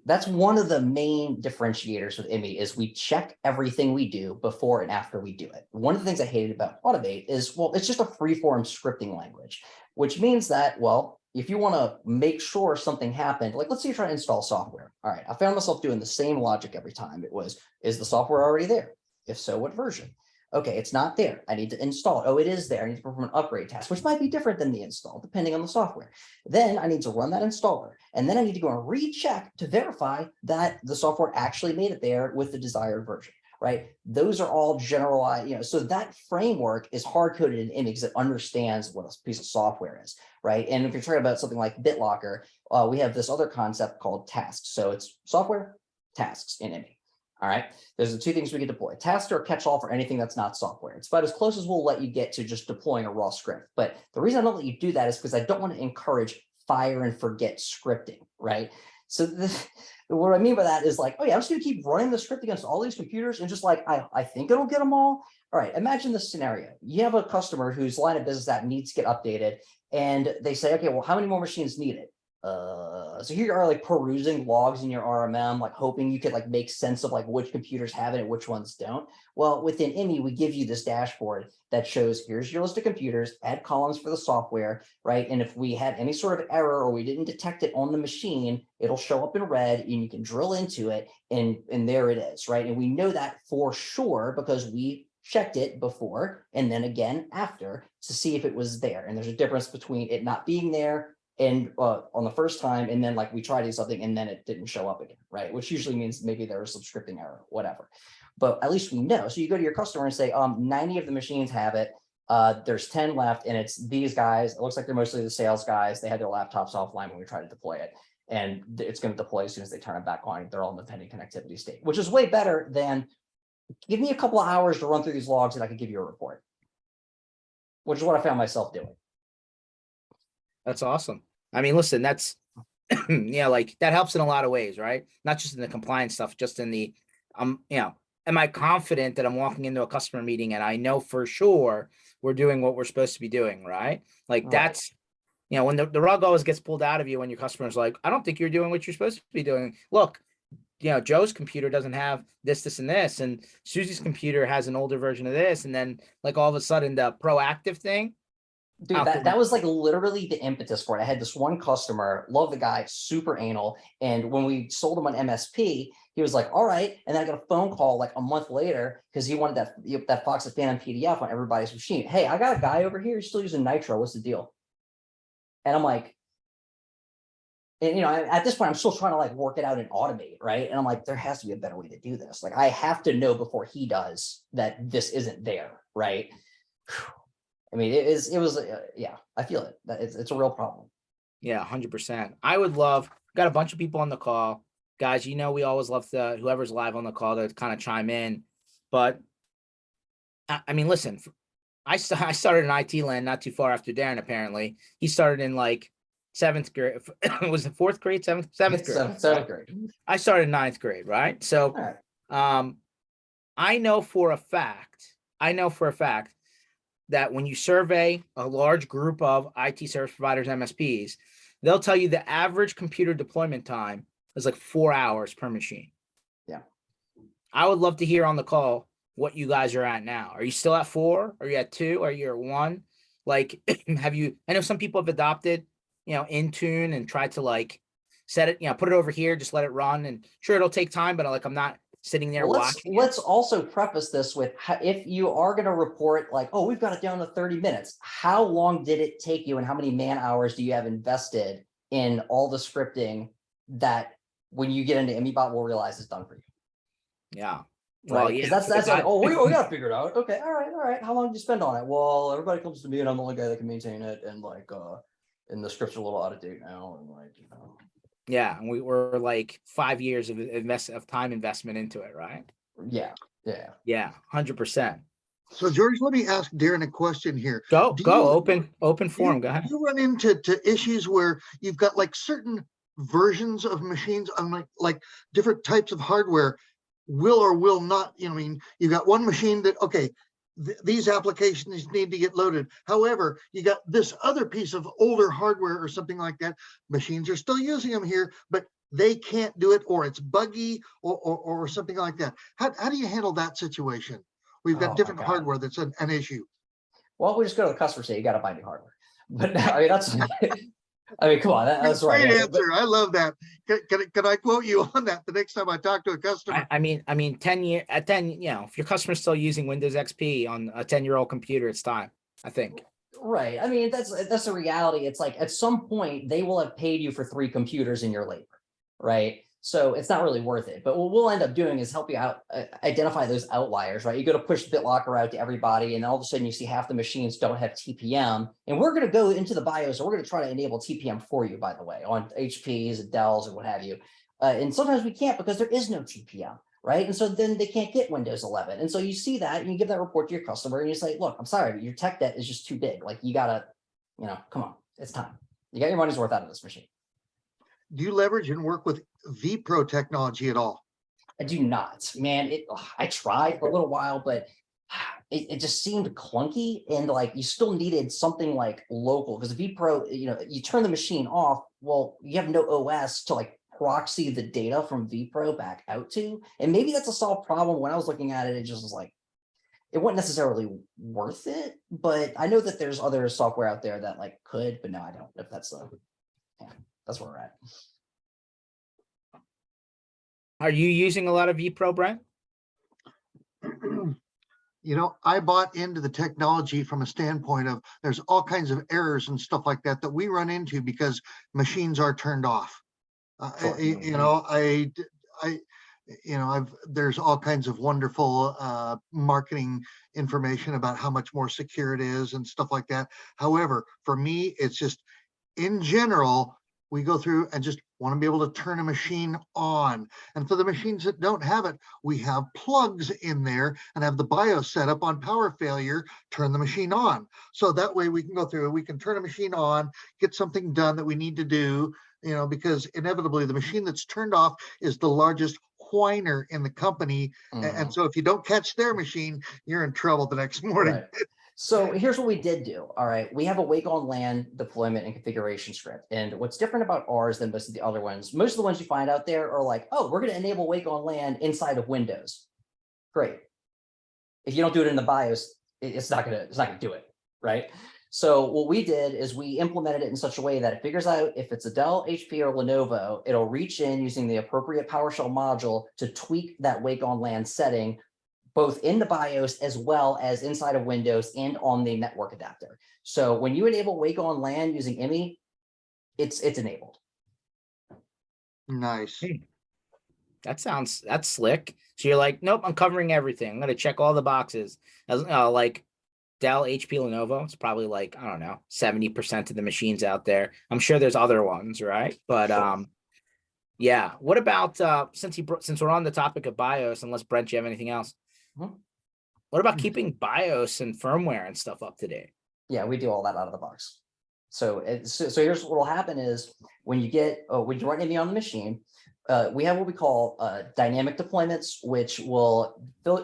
That's one of the main differentiators with IMMY is we check everything we do before and after we do it. One of the things I hated about Automate is, well, it's just a free-form scripting language, which means that, well, if you want to make sure something happened, like let's say you're trying to install software. All right, I found myself doing the same logic every time. It was, is the software already there? If so, what version? Okay, it's not there. I need to install it. Oh, it is there. I need to perform an upgrade task, which might be different than the install, depending on the software. Then I need to run that installer. And then I need to go and recheck to verify that the software actually made it there with the desired version, right? Those are all generalized, so that framework is hard-coded in IMMY because it understands what a piece of software is, right? And if you're talking about something like BitLocker, we have this other concept called tasks. So it's software, tasks in IMMY. All right. There's the two things we can deploy. Tasks are a catch-all for anything that's not software. It's about as close as we'll let you get to just deploying a raw script. But the reason I don't let you do that is because I don't want to encourage fire and forget scripting, right? So what I mean by that is like, oh yeah, I'm just going to keep running the script against all these computers and just like, I think it'll get them all. All right, imagine this scenario. You have a customer whose line of business app needs to get updated and they say, okay, well, how many more machines need it? So here you are like perusing logs in your RMM, like hoping you could like make sense of like which computers have it and which ones don't. Well, within IMMY, we give you this dashboard that shows here's your list of computers, add columns for the software, right? And if we had any sort of error or we didn't detect it on the machine, it'll show up in red and you can drill into it and there it is, right? And we know that for sure because we checked it before and then again after to see if it was there. And there's a difference between it not being there and on the first time, and then like we tried to do something and then it didn't show up again, right? Which usually means maybe there was some scripting error, whatever. But at least we know. So you go to your customer and say, 90 of the machines have it. There's 10 left, and it's these guys. It looks like they're mostly the sales guys. They had their laptops offline when we tried to deploy it, and it's going to deploy as soon as they turn it back on. They're all in the pending connectivity state, which is way better than give me a couple of hours to run through these logs and I could give you a report, which is what I found myself doing. that's awesome. I mean, listen, that's yeah, like that helps in a lot of ways, right? Not just in the compliance stuff, just in the am I confident that I'm walking into a customer meeting and I know for sure we're doing what we're supposed to be doing, right? Like Right. that's when the rug always gets pulled out of you when your customer's like, I don't think you're doing what you're supposed to be doing. Look, Joe's computer doesn't have this, and this, and Susie's computer has an older version of this, and then like all of a sudden the proactive thing Dude, out the that was like literally the impetus for it. I had this one customer, love the guy, super anal. And when we sold him on MSP, he was like, all right. And then I got a phone call like a month later because he wanted that Fox of Phantom PDF on everybody's machine. Hey, I got a guy over here. He's still using Nitro. What's the deal? And I'm like, and you know, at this point, I'm still trying to like work it out and automate, right? And I'm like, there has to be a better way to do this. Like, I have to know before he does that this isn't there, right? I mean, it was, yeah, I feel it. It's a real problem. Yeah, 100%. I would love, got a bunch of people on the call. Guys, you know, we always love whoever's live on the call to kind of chime in. But I mean, listen, I started in IT land not too far after Darren, apparently. He started in like 7th grade. Was it 4th grade? 7th grade. Seventh grade. I started 9th grade, right? So All right. I know for a fact that when you survey a large group of IT service providers, MSPs, they'll tell you the average computer deployment time is like 4 hours per machine. Yeah. I would love to hear on the call what you guys are at now. Are you still at 4? Are you at 2? Are you at 1? Like, have you, I know some people have adopted, you know, Intune and tried to like set it, you know, put it over here, just let it run. And sure, it'll take time, but like, I'm not sitting there Well, watching. let's also preface this with if you are going to report like, oh, we've got it down to 30 minutes. How long did it take you and how many man hours do you have invested in all the scripting that when you get into Immybot, we'll realize it's done for you? Yeah. Right. Well, Because yeah, that's like, oh, we got to figure it out. Okay. All right. How long did you spend on it? Well, everybody comes to me and I'm the only guy that can maintain it. And like, and the script's a little out of date now. And like, you know. Yeah. And we were like 5 years of time investment into it, right? Yeah. Yeah. Yeah. 100%. So George, let me ask Darren a question here. Go, Do go, you open forum. do Go ahead. you run into issues where you've got like certain versions of machines on like different types of hardware will or will not, you know, I mean, you got one machine that, okay, these applications need to get loaded. However, you got this other piece of older hardware or something like that. Machines are still using them here, but they can't do it, or it's buggy or something like that. How do you handle that situation? We've Oh got my different God. hardware that's an issue. Well, we just go to the customer, say you got to buy new hardware. But I mean, that's, I mean, come on, that's right. Great Yeah, answer. I love that. Can I quote you on that the next time I talk to a customer? I mean, 10 year at 10, you know, if your customer's still using Windows XP on a 10-year-old computer, it's time, I think. Right. I mean, that's a reality. It's like at some point they will have paid you for 3 computers in your labor, right? So it's not really worth it. But what we'll end up doing is help you out, identify those outliers, right? You go to push BitLocker out to everybody, and all of a sudden you see half the machines don't have TPM. And we're going to go into the BIOS, and we're going to try to enable TPM for you, by the way, on HPs and Dells and what have you. And sometimes we can't because there is no TPM, right? And so then they can't get Windows 11. And so you see that, and you give that report to your customer, and you say, look, I'm sorry, but your tech debt is just too big. Like, you got to, you know, come on, it's time. You got your money's worth out of this machine. Do you leverage and work with vPro technology at all? I do not, man. I tried for a little while, but it just seemed clunky, and like you still needed something like local, because vPro, you know, you turn the machine off. Well, you have no OS to like proxy the data from vPro back out to, and maybe that's a solved problem. When I was looking at it, it just was like, it wasn't necessarily worth it. But I know that there's other software out there that like could, but no, I don't. If that's that's where we're at. Are you using a lot of vPro, Brent? You know, I bought into the technology from a standpoint of there's all kinds of errors and stuff like that that we run into because machines are turned off. Sure. You know, there's all kinds of wonderful marketing information about how much more secure it is and stuff like that. However, for me, it's just in general, we go through and just want to be able to turn a machine on. And for the machines that don't have it, we have plugs in there and have the BIOS set up on power failure, turn the machine on. So that way we can go through, we can turn a machine on, get something done that we need to do, you know, because inevitably the machine that's turned off is the largest whiner in the company. And so if you don't catch their machine, you're in trouble the next morning. Right. So here's what we did do. All right. We have a Wake on LAN deployment and configuration script. And what's different about ours than most of the other ones, most of the ones you find out there are like, oh, we're going to enable Wake on LAN inside of Windows. Great. If you don't do it in the BIOS, it's not going to do it. Right. So what we did is we implemented it in such a way that it figures out if it's a Dell, HP, or Lenovo, it'll reach in using the appropriate PowerShell module to tweak that wake on LAN setting, both in the BIOS as well as inside of Windows and on the network adapter. So when you enable wake on LAN using IMMY, it's enabled. Nice. That's slick. So you're like, nope, I'm covering everything. I'm gonna check all the boxes. As like Dell, HP, Lenovo, it's probably like, I don't know, 70% of the machines out there. I'm sure there's other ones, right? But Sure. yeah. What about since we're on the topic of BIOS, unless Brent, you have anything else? Mhm. What about keeping BIOS and firmware and stuff up to date? Yeah, we do all that out of the box. So here's what will happen is when you run IMMY on the machine, we have what we call dynamic deployments, which will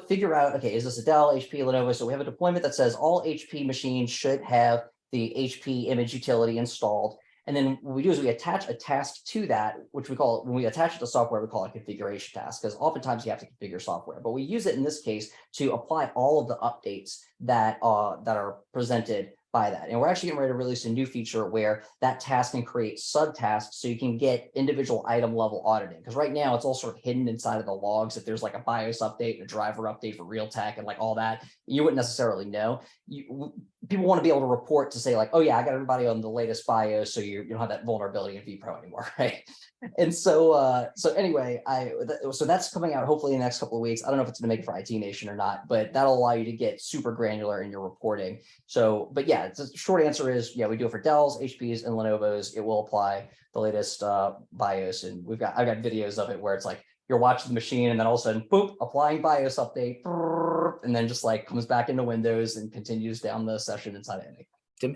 figure out, okay, is this a Dell, HP, Lenovo? So we have a deployment that says all HP machines should have the HP image utility installed. And then what we do is we attach a task to that, which we call, when we attach it to software, we call it a configuration task, because oftentimes you have to configure software. But we use it in this case to apply all of the updates that are presented by that. And we're actually getting ready to release a new feature where that task can create subtasks so you can get individual item level auditing. Because right now it's all sort of hidden inside of the logs. If there's like a BIOS update, a driver update for Realtek and like all that, you wouldn't necessarily know. People want to be able to report to say like, oh yeah, I got everybody on the latest BIOS, so you don't have that vulnerability in vPro anymore, right? And so anyway, so that's coming out hopefully in the next couple of weeks. I don't know if it's going to make it for IT Nation or not, but that'll allow you to get super granular in your reporting. So, but yeah, the short answer is, yeah, we do it for Dells, HPs, and Lenovo's. It will apply the latest BIOS, and I've got videos of it where it's like you're watching the machine, and then all of a sudden, boop, applying BIOS update, and then just like comes back into Windows and continues down the session inside of IMMY.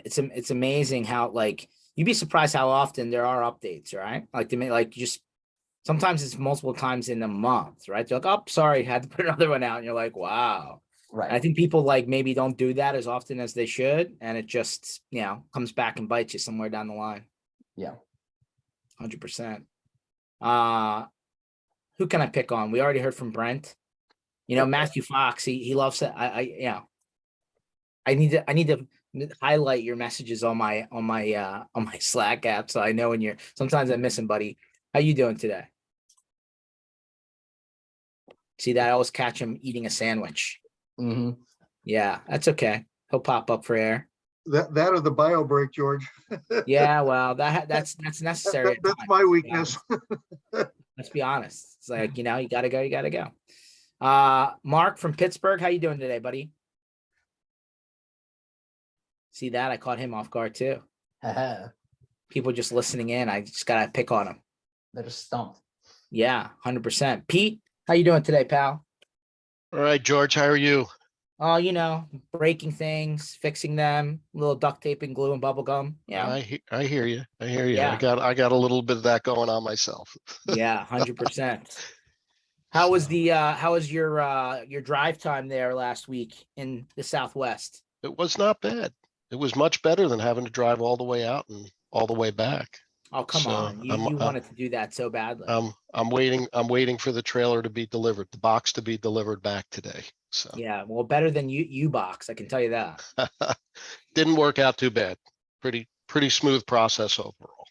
It's amazing how, like, you'd be surprised how often there are updates, right? Like they may like just sometimes it's multiple times in a month, right? They're like, oh, sorry, had to put another one out. And you're like, wow. Right. And I think people like maybe don't do that as often as they should. And it just, comes back and bites you somewhere down the line. Yeah. 100%. Who can I pick on? We already heard from Brent. Matthew Fox, he loves it. I need to highlight your messages on my Slack app, so I know when sometimes I miss him, buddy. How you doing today? See that? I always catch him eating a sandwich. Mm-hmm. Yeah, that's okay. He'll pop up for air. That or the bio break, George. Yeah, well, that's necessary. That's my weakness. Let's be honest. It's like, you gotta go. Mark from Pittsburgh, how you doing today, buddy? See that? I caught him off guard too. People just listening in. I just gotta pick on them. They're just stumped. Yeah, 100%. Pete, how you doing today, pal? All right, George, how are you? Oh, breaking things, fixing them, a little duct tape and glue and bubble gum. Yeah. I hear you. I hear you. Yeah. I got a little bit of that going on myself. Yeah, 100%. How was your drive time there last week in the Southwest? It was not bad. It was much better than having to drive all the way out and all the way back. Oh, come on. You wanted to do that so badly. I'm waiting for the trailer to be delivered, the box to be delivered back today. So yeah, well, better than U-Box, I can tell you that. Didn't work out too bad. Pretty smooth process overall.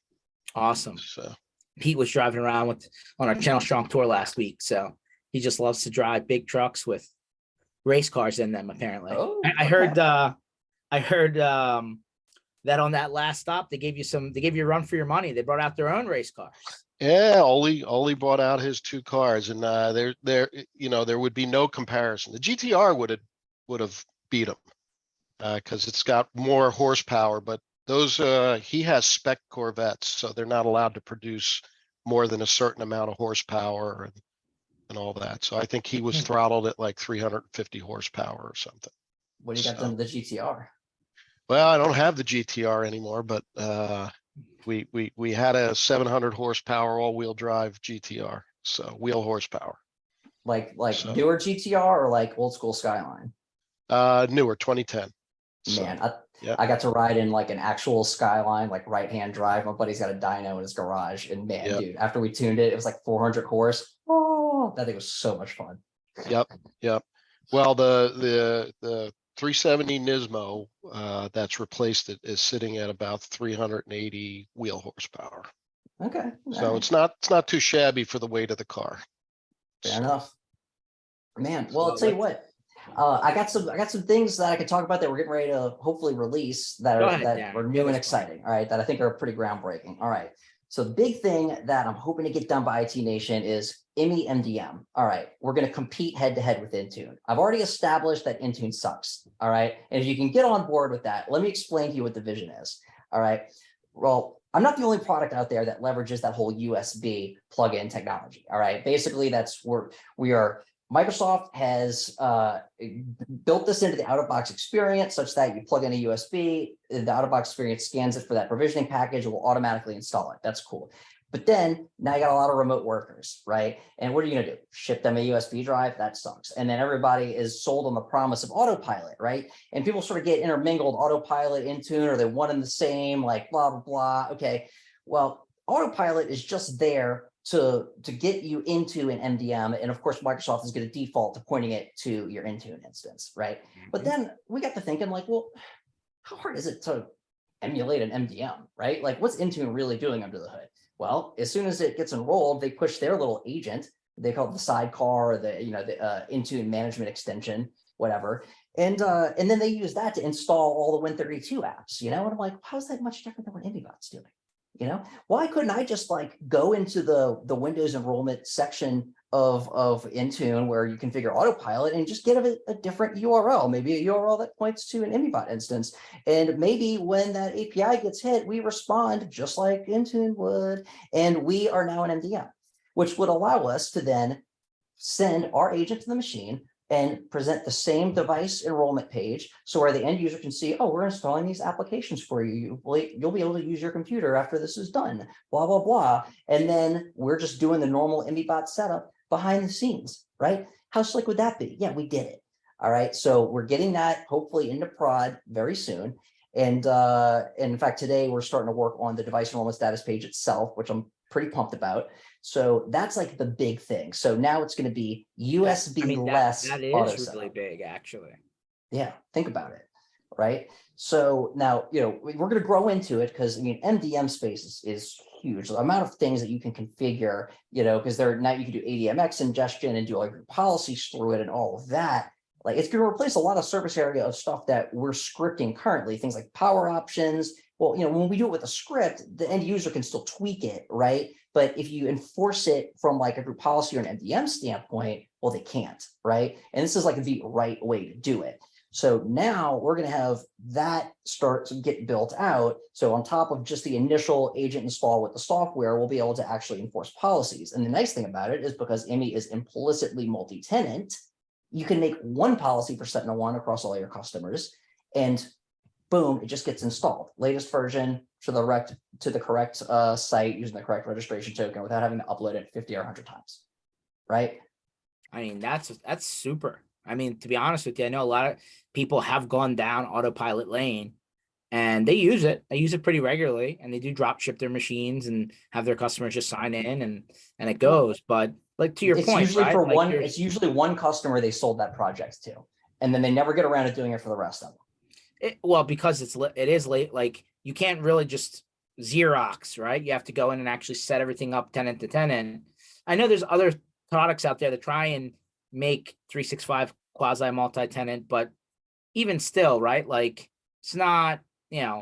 Awesome. So Pete was driving around on our Channel Strong tour last week, so he just loves to drive big trucks with race cars in them. Apparently, I heard that on that last stop they gave you a run for your money. They brought out their own race cars. yeah, Oli brought out his two cars, and there would be no comparison. The GTR would have beat him because it's got more horsepower, but those he has spec Corvettes, so they're not allowed to produce more than a certain amount of horsepower and all that. So I think he was throttled at like 350 horsepower or something. What do you got done to the GTR? Well, I don't have the GTR anymore, but we had a 700 horsepower all-wheel drive GTR, so wheel horsepower. Like newer GTR or like old school Skyline? Newer, 2010. Man, Yeah. I got to ride in like an actual Skyline, like right-hand drive. My buddy's got a dyno in his garage, and man, dude, after we tuned it, it was like 400 horse. Oh, that thing was so much fun. Yep. Well, the 370 Nismo that's replaced it is sitting at about 380 wheel horsepower. Okay. So all right, it's not too shabby for the weight of the car. fair So, enough. Man, well, So I'll tell you let's- what. I got some things that I could talk about that we're getting ready to hopefully release that Go are ahead, that Darren. are Give new and us one. exciting. All right, that I think are pretty groundbreaking. All right. So the big thing that I'm hoping to get done by IT Nation is IMMY MDM. All right, we're going to compete head to head with Intune. I've already established that Intune sucks. All right, and if you can get on board with that, let me explain to you what the vision is. All right. Well, I'm not the only product out there that leverages that whole USB plug-in technology. All right. Basically, that's where we are. Microsoft has built this into the out-of-box experience such that you plug in a USB, the out-of-box experience scans it for that provisioning package, it will automatically install it. That's cool. But then now you got a lot of remote workers, right? And what are you going to do? Ship them a USB drive? That sucks. And then everybody is sold on the promise of autopilot, right? And people sort of get intermingled, autopilot, Intune, or they one and the same, like blah, blah, blah. Okay. Well, autopilot is just there to get you into an MDM. And of course, Microsoft is going to default to pointing it to your Intune instance, right? But then we got to thinking like, well, how hard is it to emulate an MDM, right? Like what's Intune really doing under the hood? Well, as soon as it gets enrolled, they push their little agent. They call it the sidecar, or the Intune management extension, whatever. And then they use that to install all the Win32 apps, And I'm like, how's that much different than what Immybot's doing? Why couldn't I just like go into the Windows enrollment section of Intune where you configure autopilot and just get a different URL, maybe a URL that points to an Immybot instance. And maybe when that API gets hit, we respond just like Intune would, and we are now an MDM, which would allow us to then send our agent to the machine and present the same device enrollment page. So where the end user can see, oh, we're installing these applications for you. You'll be able to use your computer after this is done, blah, blah, blah. And then we're just doing the normal Immybot setup behind the scenes, right? How slick would that be? Yeah, we did it. All right. So we're getting that hopefully into prod very soon. And in fact, today we're starting to work on the device enrollment status page itself, which I'm pretty pumped about. So that's like the big thing. So now it's going to be USB less that auto is setup. really big, actually. Yeah, think about it, right? So now, we're going to grow into it because MDM space is huge. The amount of things that you can configure, because now you can do ADMX ingestion and do all your policies through it and all of that. Like it's going to replace a lot of surface area of stuff that we're scripting currently, things like power options. Well, when we do it with a script, the end user can still tweak it, right? But if you enforce it from like a group policy or an MDM standpoint, well, they can't, right? And this is like the right way to do it. So now we're going to have that start to get built out. So on top of just the initial agent install with the software, we'll be able to actually enforce policies. And the nice thing about it is because IMMY is implicitly multi-tenant, you can make one policy for SentinelOne across all your customers, and boom, it just gets installed. Latest version to the correct site using the correct registration token without having to upload it 50 or 100 times, right? I mean, that's super. I mean, to be honest with you, I know a lot of people have gone down autopilot lane and they use it. They use it pretty regularly, and they do drop ship their machines and have their customers just sign in and it goes. But like to your It's point, usually right? for Like one. It's usually one customer they sold that project to, and then they never get around to doing it for the rest of them. well, because it is late. Like you can't really just Xerox, right? You have to go in and actually set everything up tenant to tenant. I know there's other products out there that try and make 365 quasi multi-tenant, but even still, right? Like it's not, Yeah,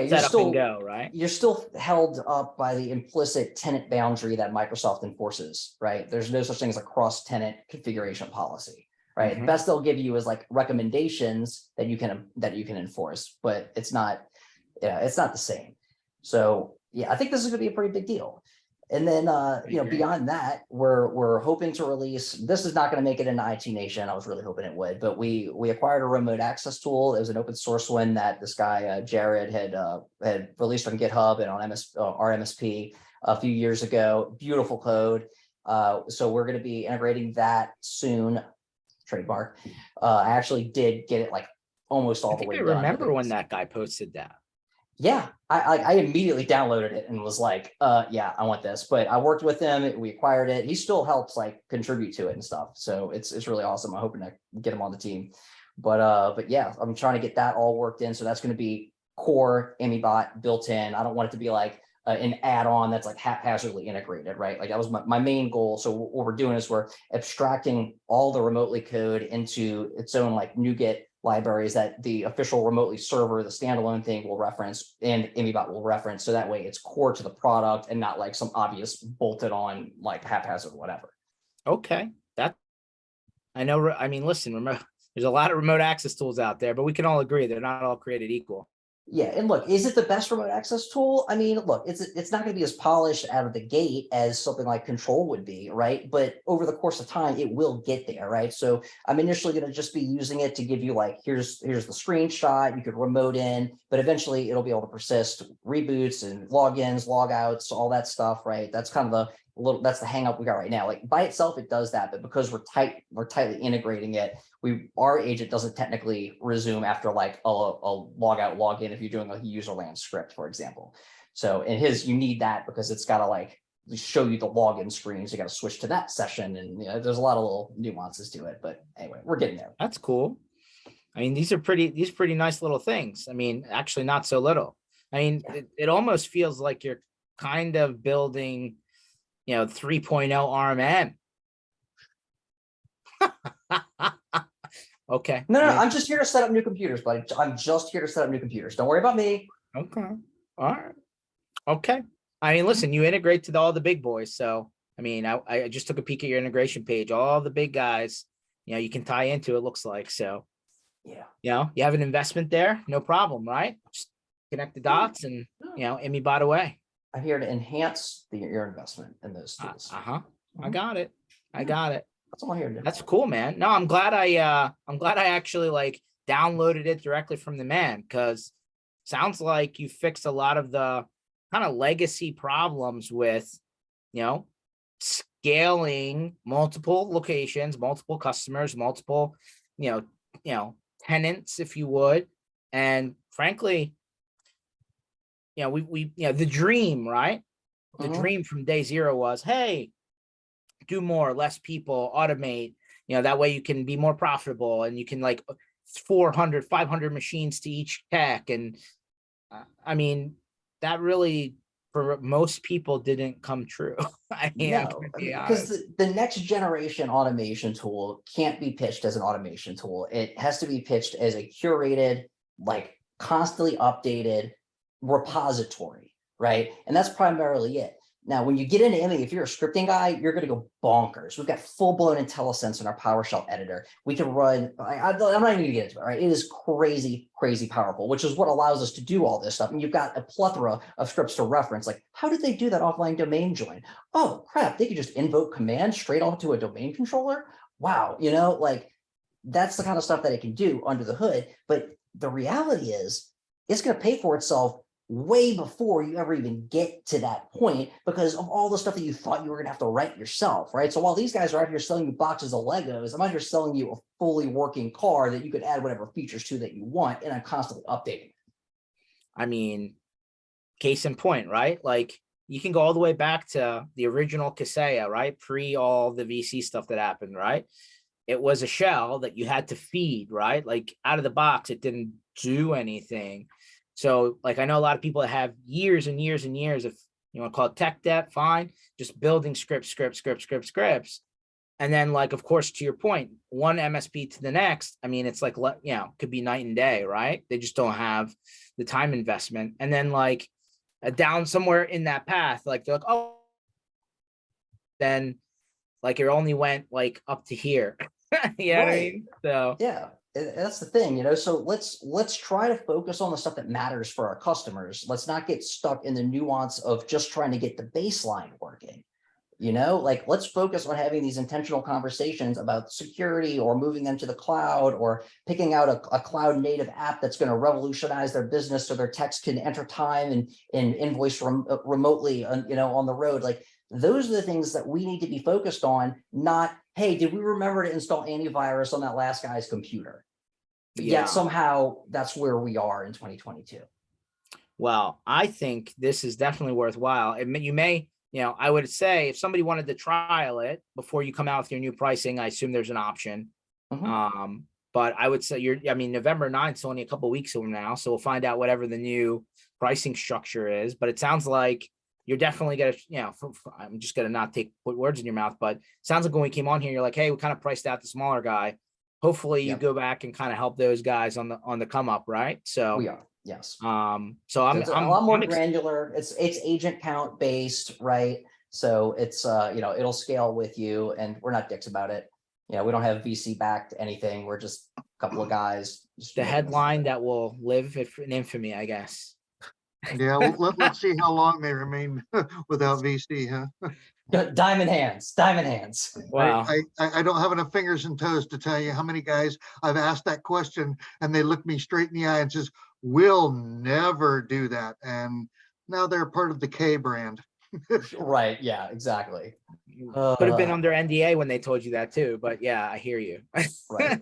set up and go, right? You're still held up by the implicit tenant boundary that Microsoft enforces, right? There's no such thing as a cross-tenant configuration policy, right? The best they'll give you is like recommendations that you can enforce, but it's not the same. So yeah, I think this is going to be a pretty big deal. And then, beyond that, we're hoping to release, this is not going to make it into IT Nation. I was really hoping it would, but we acquired a remote access tool. It was an open source one that this guy, Jared had released on GitHub and on our MSP a few years ago. Beautiful code. So we're going to be integrating that soon. Trademark. I actually did get it like almost all the way done. I remember when that guy posted that. Yeah, I immediately downloaded it and was like, yeah, I want this. But I worked with him, we acquired it. He still helps like contribute to it and stuff. So it's really awesome. I'm hoping to get him on the team. But yeah, I'm trying to get that all worked in. So that's going to be core Immybot built in. I don't want it to be like an add-on that's like haphazardly integrated, right? Like that was my main goal. So what we're doing is we're abstracting all the remotely code into its own like NuGet libraries that the official remotely server, the standalone thing will reference and Immybot will reference. So that way it's core to the product and not like some obvious bolted on like haphazard whatever. Okay, that I know. I mean, listen, there's a lot of remote access tools out there, but we can all agree they're not all created equal. Yeah, and look, is it the best remote access tool? I mean, look, it's not going to be as polished out of the gate as something like Control would be, right? But over the course of time, it will get there, right? So I'm initially going to just be using it to give you like, here's the screenshot, you could remote in, but eventually it'll be able to persist reboots and logins, logouts, all that stuff, right? That's kind of that's the hang up we got right now. Like by itself, it does that, but because we're tightly integrating it, our agent doesn't technically resume after like a log out, log in if you're doing a user land script, for example. So in his, you need that because it's got to like show you the login screens. You got to switch to that session, and you know, there's a lot of little nuances to it. But anyway, we're getting there. That's cool. I mean, these are pretty nice little things. I mean, actually not so little. I mean, it almost feels like you're kind of building, 3.0 RMM. Okay. No, I'm just here to set up new computers, buddy. I'm just here to set up new computers. Don't worry about me. Okay. All right. Okay. I mean, listen, you integrate to all the big boys. So, I mean, I just took a peek at your integration page. All the big guys, you can tie into, it looks like. So, yeah, you have an investment there, no problem, right? Just connect the dots and, Immybot away. I'm here to enhance your investment in those tools. I got it. I got it. That's all I'm here to do. That's cool, man. No, I'm glad I actually like downloaded it directly from the man, because sounds like you fixed a lot of the kind of legacy problems with, scaling multiple locations, multiple customers, multiple, tenants, if you would. And frankly, we the dream, right? The dream from day zero was, hey, do more, less people, automate, that way you can be more profitable and you can like 400, 500 machines to each tech. And I mean, that really for most people didn't come true. Because the next generation automation tool can't be pitched as an automation tool. It has to be pitched as a curated, like constantly updated repository, right? And that's primarily it. Now, when you get into Emmy, if you're a scripting guy, you're going to go bonkers. We've got full-blown IntelliSense in our PowerShell editor. We can run, I'm not even going to get into it, right? It is crazy, crazy powerful, which is what allows us to do all this stuff. And you've got a plethora of scripts to reference. Like, how did they do that offline domain join? Oh, crap, they could just invoke commands straight onto a domain controller? Wow, like, that's the kind of stuff that it can do under the hood. But the reality is, it's going to pay for itself way before you ever even get to that point, because of all the stuff that you thought you were going to have to write yourself, right? So while these guys are out here selling you boxes of Legos, I'm out here selling you a fully working car that you could add whatever features to that you want, and I'm constantly updating. I mean, case in point, right? Like you can go all the way back to the original Kaseya, right? Pre all the VC stuff that happened, right? It was a shell that you had to feed, right? Like out of the box, it didn't do anything. So like, I know a lot of people that have years and years and years of, you want to call it tech debt, fine, just building scripts. And then like, of course, to your point, one MSP to the next, I mean, it's like, could be night and day, right? They just don't have the time investment. And then like down somewhere in that path, like they're like, oh, then like it only went like up to here. You know what I mean? So yeah. That's the thing, so let's try to focus on the stuff that matters for our customers. Let's not get stuck in the nuance of just trying to get the baseline working, like let's focus on having these intentional conversations about security or moving them to the cloud or picking out a cloud native app that's going to revolutionize their business so their techs can enter time and invoice remotely, on the road. Like those are the things that we need to be focused on, not, hey, did we remember to install antivirus on that last guy's computer? But yet somehow that's where we are in 2022. Well, I think this is definitely worthwhile. You may, I would say if somebody wanted to trial it before you come out with your new pricing, I assume there's an option. But I would say November 9th is only a couple weeks from now. So we'll find out whatever the new pricing structure is. But it sounds like you're definitely gonna, I'm just gonna not put words in your mouth, but it sounds like when we came on here, you're like, hey, we kind of priced out the smaller guy. Hopefully you Yep. go back and kind of help those guys on the come up, right? So We are, yes. so I'm So it's a lot more I'm granular. It's agent count based, right? So it's it'll scale with you, and we're not dicks about it. We don't have VC backed anything. We're just a couple of guys. the headline that will live in infamy, I guess. Yeah, well, let's see how long they remain without VC, huh? Diamond hands, diamond hands. Wow. I don't have enough fingers and toes to tell you how many guys I've asked that question and they look me straight in the eye and says, we'll never do that. And now they're part of the K brand. Right. Yeah, exactly. Could have been under NDA when they told you that too, but yeah, I hear you. Right.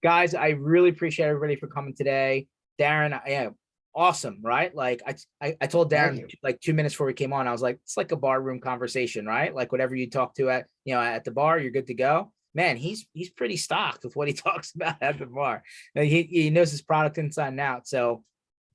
Guys, I really appreciate everybody for coming today. Darren, yeah, awesome, right? Like I told Thank Darren you. like 2 minutes before we came on, I was like, it's like a bar room conversation, right? Like whatever you talk to at the bar, you're good to go. Man, he's pretty stocked with what he talks about at the bar. He knows his product inside and out. So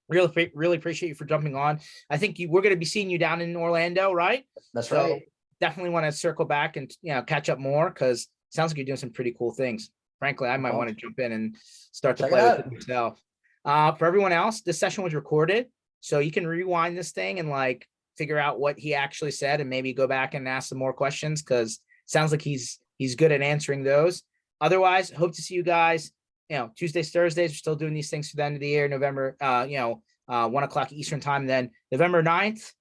really appreciate you for jumping on. I think we're going to be seeing you down in Orlando, right? That's So right. definitely want to circle back and catch up more, because it sounds like you're doing some pretty cool things. Frankly, I might want to jump in and start to Check play it with it myself. For everyone else, this session was recorded, so you can rewind this thing and like figure out what he actually said and maybe go back and ask some more questions, because it sounds like he's good at answering those. Otherwise, hope to see you guys. Tuesdays, Thursdays, we're still doing these things for the end of the year. November, 1 o'clock Eastern time. Then November 9th,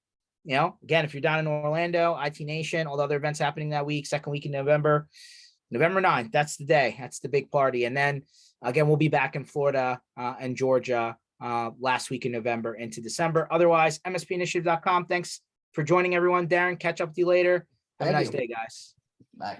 again, if you're down in Orlando, IT Nation, all the other events happening that week, second week in November 9th, that's the day. That's the big party. And then again, we'll be back in Florida and Georgia last week in November into December. Otherwise, MSPinitiative.com. Thanks for joining, everyone. Darren, catch up with you later. Have a nice day, guys. Bye.